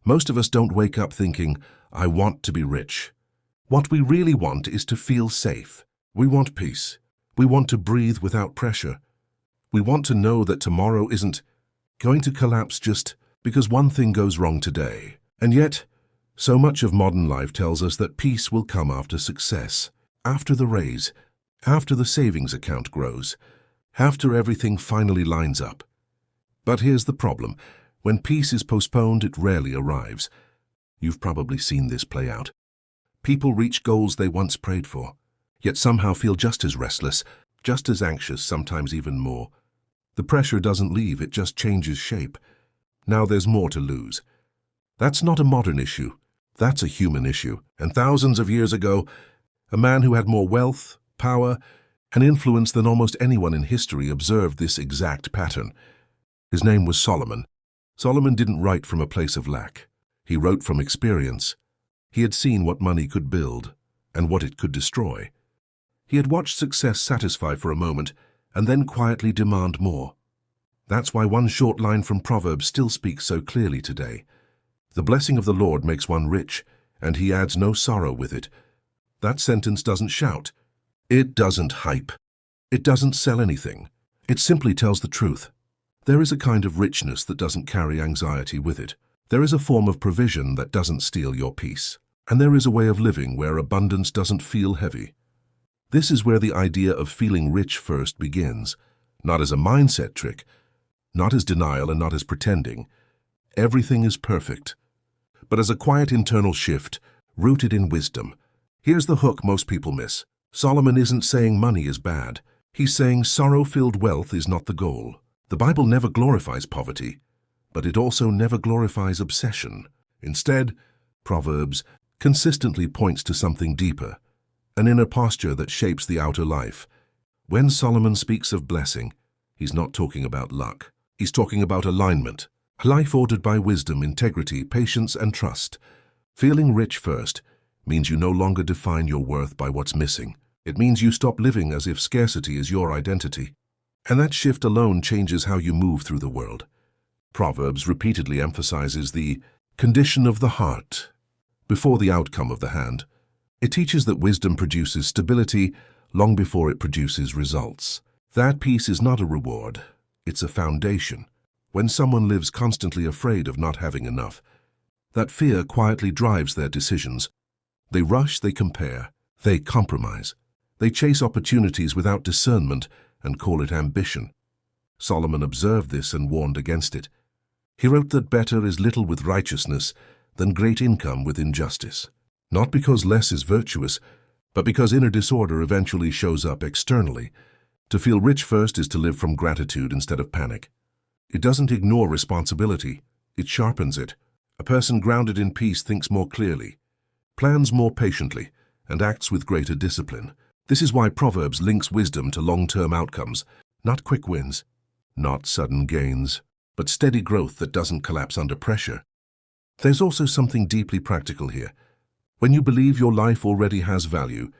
Most of us don't wake up thinking, I want to be rich. What we really want is to feel safe. We want peace. We want to breathe without pressure. We want to know that tomorrow isn't going to collapse just because one thing goes wrong today. And yet, so much of modern life tells us that peace will come after success, after the raise, after the savings account grows, after everything finally lines up. But here's the problem. When peace is postponed, it rarely arrives. You've probably seen this play out. People reach goals they once prayed for, yet somehow feel just as restless, just as anxious, sometimes even more. The pressure doesn't leave, it just changes shape. Now there's more to lose. That's not a modern issue. That's a human issue. And thousands of years ago, a man who had more wealth, power, and influence than almost anyone in history observed this exact pattern. His name was Solomon. Solomon didn't write from a place of lack. He wrote from experience. He had seen what money could build and what it could destroy. He had watched success satisfy for a moment and then quietly demand more. That's why one short line from Proverbs still speaks so clearly today. The blessing of the Lord makes one rich, and he adds no sorrow with it. That sentence doesn't shout. It doesn't hype. It doesn't sell anything. It simply tells the truth. There is a kind of richness that doesn't carry anxiety with it. There is a form of provision that doesn't steal your peace. And there is a way of living where abundance doesn't feel heavy. This is where the idea of feeling rich first begins, not as a mindset trick, not as denial and not as pretending. Everything is perfect, but as a quiet internal shift rooted in wisdom. Here's the hook most people miss. Solomon isn't saying money is bad. He's saying sorrow-filled wealth is not the goal. The Bible never glorifies poverty, but it also never glorifies obsession. Instead, Proverbs consistently points to something deeper, an inner posture that shapes the outer life. When Solomon speaks of blessing, he's not talking about luck. He's talking about alignment, a life ordered by wisdom, integrity, patience, and trust. Feeling rich first means you no longer define your worth by what's missing. It means you stop living as if scarcity is your identity. And that shift alone changes how you move through the world. Proverbs repeatedly emphasizes the condition of the heart before the outcome of the hand. It teaches that wisdom produces stability long before it produces results. That peace is not a reward, it's a foundation. When someone lives constantly afraid of not having enough, that fear quietly drives their decisions. They rush, they compare, they compromise. They chase opportunities without discernment and call it ambition. Solomon observed this and warned against it. He wrote that better is little with righteousness than great income with injustice. Not because less is virtuous, but because inner disorder eventually shows up externally. To feel rich first is to live from gratitude instead of panic. It doesn't ignore responsibility, it sharpens it. A person grounded in peace thinks more clearly, plans more patiently, and acts with greater discipline. This is why Proverbs links wisdom to long-term outcomes, not quick wins, not sudden gains, but steady growth that doesn't collapse under pressure. There's also something deeply practical here. When you believe your life already has value,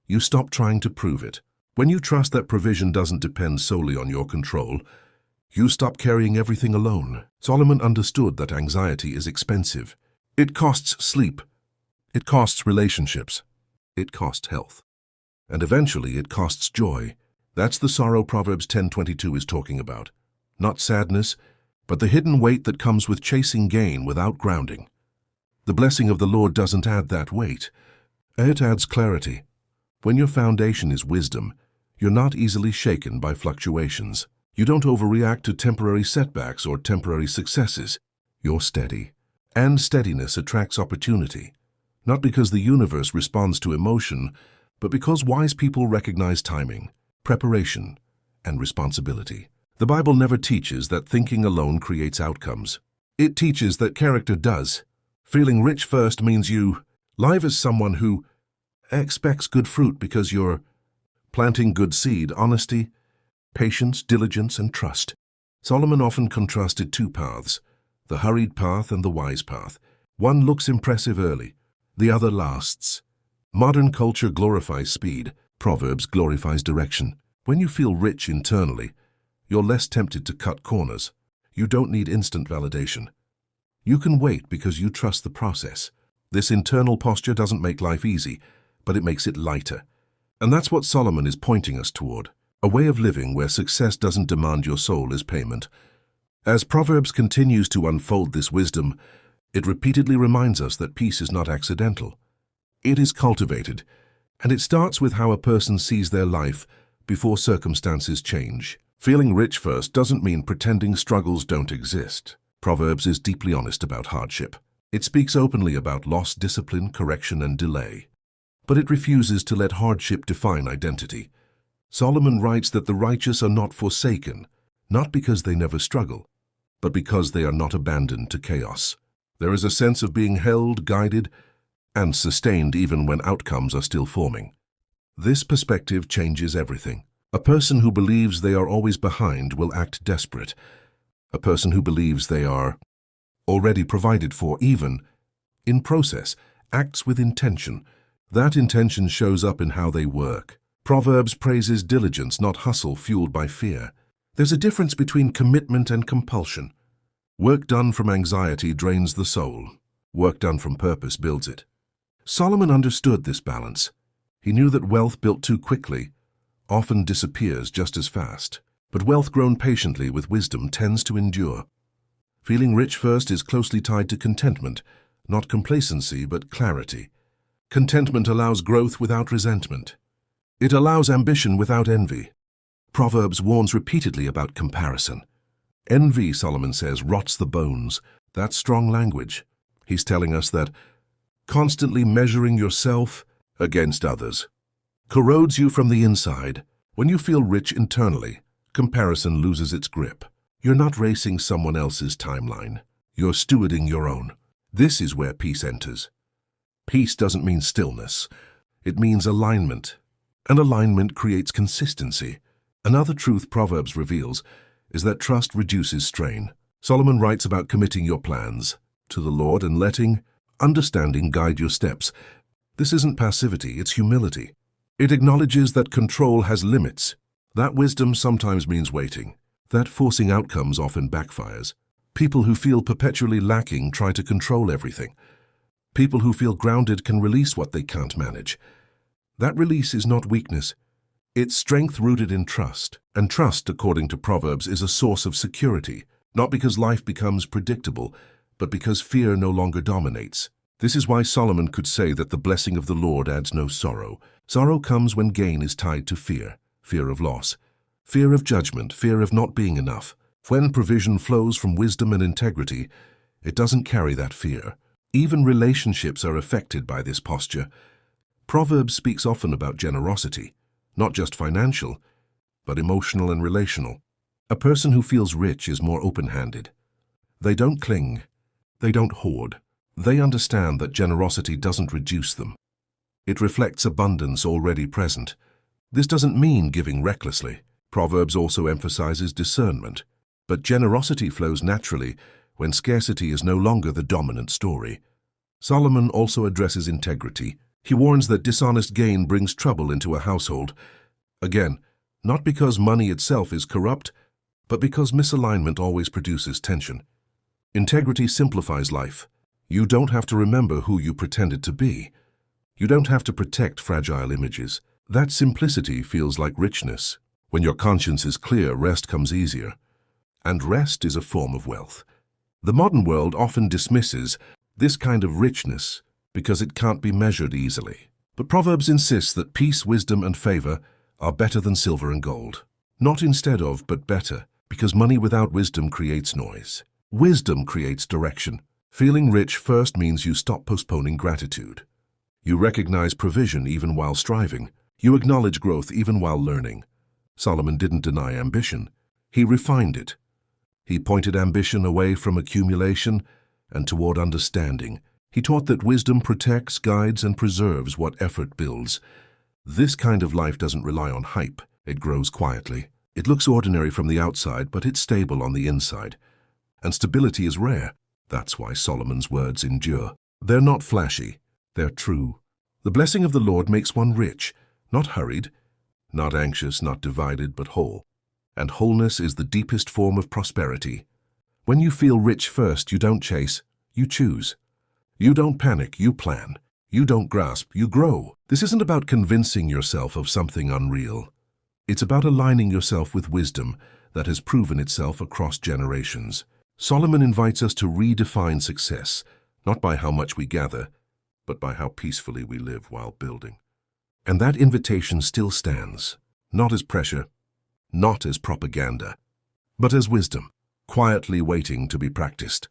you stop trying to prove it. When you trust that provision doesn't depend solely on your control, you stop carrying everything alone. Solomon understood that anxiety is expensive. It costs sleep. It costs relationships. It costs health. And eventually it costs joy. That's the sorrow Proverbs 10:22 is talking about. Not sadness, but the hidden weight that comes with chasing gain without grounding. The blessing of the Lord doesn't add that weight. It adds clarity. When your foundation is wisdom, you're not easily shaken by fluctuations. You don't overreact to temporary setbacks or temporary successes. You're steady. And steadiness attracts opportunity. Not because the universe responds to emotion, but because wise people recognize timing, preparation, and responsibility. The Bible never teaches that thinking alone creates outcomes. It teaches that character does. Feeling rich first means you live as someone who expects good fruit because you're planting good seed, honesty, patience, diligence, and trust. Solomon often contrasted two paths, the hurried path and the wise path. One looks impressive early, the other lasts. Modern culture glorifies speed, Proverbs glorifies direction. When you feel rich internally, you're less tempted to cut corners. You don't need instant validation. You can wait because you trust the process. This internal posture doesn't make life easy, but it makes it lighter. And that's what Solomon is pointing us toward, a way of living where success doesn't demand your soul as payment. As Proverbs continues to unfold this wisdom, it repeatedly reminds us that peace is not accidental. It is cultivated, and it starts with how a person sees their life before circumstances change. Feeling rich first doesn't mean pretending struggles don't exist. Proverbs is deeply honest about hardship. It speaks openly about loss, discipline, correction, and delay. But it refuses to let hardship define identity. Solomon writes that the righteous are not forsaken, not because they never struggle, but because they are not abandoned to chaos. There is a sense of being held, guided, and sustained even when outcomes are still forming. This perspective changes everything. A person who believes they are always behind will act desperate. A person who believes they are already provided for, even in process, acts with intention. That intention shows up in how they work. Proverbs praises diligence, not hustle fueled by fear. There's a difference between commitment and compulsion. Work done from anxiety drains the soul. Work done from purpose builds it. Solomon understood this balance. He knew that wealth built too quickly often disappears just as fast. But wealth grown patiently with wisdom tends to endure. Feeling rich first is closely tied to contentment, not complacency but clarity. Contentment allows growth without resentment. It allows ambition without envy. Proverbs warns repeatedly about comparison. Envy, Solomon says, rots the bones. That's strong language. He's telling us that constantly measuring yourself against others corrodes you from the inside. When you feel rich internally, comparison loses its grip. You're not racing someone else's timeline. You're stewarding your own. This is where peace enters. Peace doesn't mean stillness. It means alignment. And alignment creates consistency. Another truth Proverbs reveals is that trust reduces strain. Solomon writes about committing your plans to the Lord and letting understanding guide your steps. This isn't passivity, it's humility. It acknowledges that control has limits. That wisdom sometimes means waiting. That forcing outcomes often backfires. People who feel perpetually lacking try to control everything. People who feel grounded can release what they can't manage. That release is not weakness. It's strength rooted in trust. And trust, according to Proverbs, is a source of security, not because life becomes predictable, but because fear no longer dominates. This is why Solomon could say that the blessing of the Lord adds no sorrow. Sorrow comes when gain is tied to fear. Fear of loss, fear of judgment, fear of not being enough. When provision flows from wisdom and integrity, it doesn't carry that fear. Even relationships are affected by this posture. Proverbs speaks often about generosity, not just financial, but emotional and relational. A person who feels rich is more open-handed. They don't cling. They don't hoard. They understand that generosity doesn't reduce them. It reflects abundance already present. This doesn't mean giving recklessly. Proverbs also emphasizes discernment. But generosity flows naturally when scarcity is no longer the dominant story. Solomon also addresses integrity. He warns that dishonest gain brings trouble into a household. Again, not because money itself is corrupt, but because misalignment always produces tension. Integrity simplifies life. You don't have to remember who you pretended to be. You don't have to protect fragile images. That simplicity feels like richness. When your conscience is clear, rest comes easier. And rest is a form of wealth. The modern world often dismisses this kind of richness because it can't be measured easily. But Proverbs insists that peace, wisdom, and favor are better than silver and gold. Not instead of, but better, because money without wisdom creates noise. Wisdom creates direction. Feeling rich first means you stop postponing gratitude. You recognize provision even while striving. You acknowledge growth even while learning. Solomon didn't deny ambition. He refined it. He pointed ambition away from accumulation and toward understanding. He taught that wisdom protects, guides, and preserves what effort builds. This kind of life doesn't rely on hype. It grows quietly. It looks ordinary from the outside, but it's stable on the inside. And stability is rare. That's why Solomon's words endure. They're not flashy. They're true. The blessing of the Lord makes one rich, not hurried, not anxious, not divided, but whole. And wholeness is the deepest form of prosperity. When you feel rich first, you don't chase. You choose. You don't panic, you plan. You don't grasp, you grow. This isn't about convincing yourself of something unreal. It's about aligning yourself with wisdom that has proven itself across generations. Solomon invites us to redefine success, not by how much we gather, but by how peacefully we live while building. And that invitation still stands, not as pressure, not as propaganda, but as wisdom, quietly waiting to be practiced.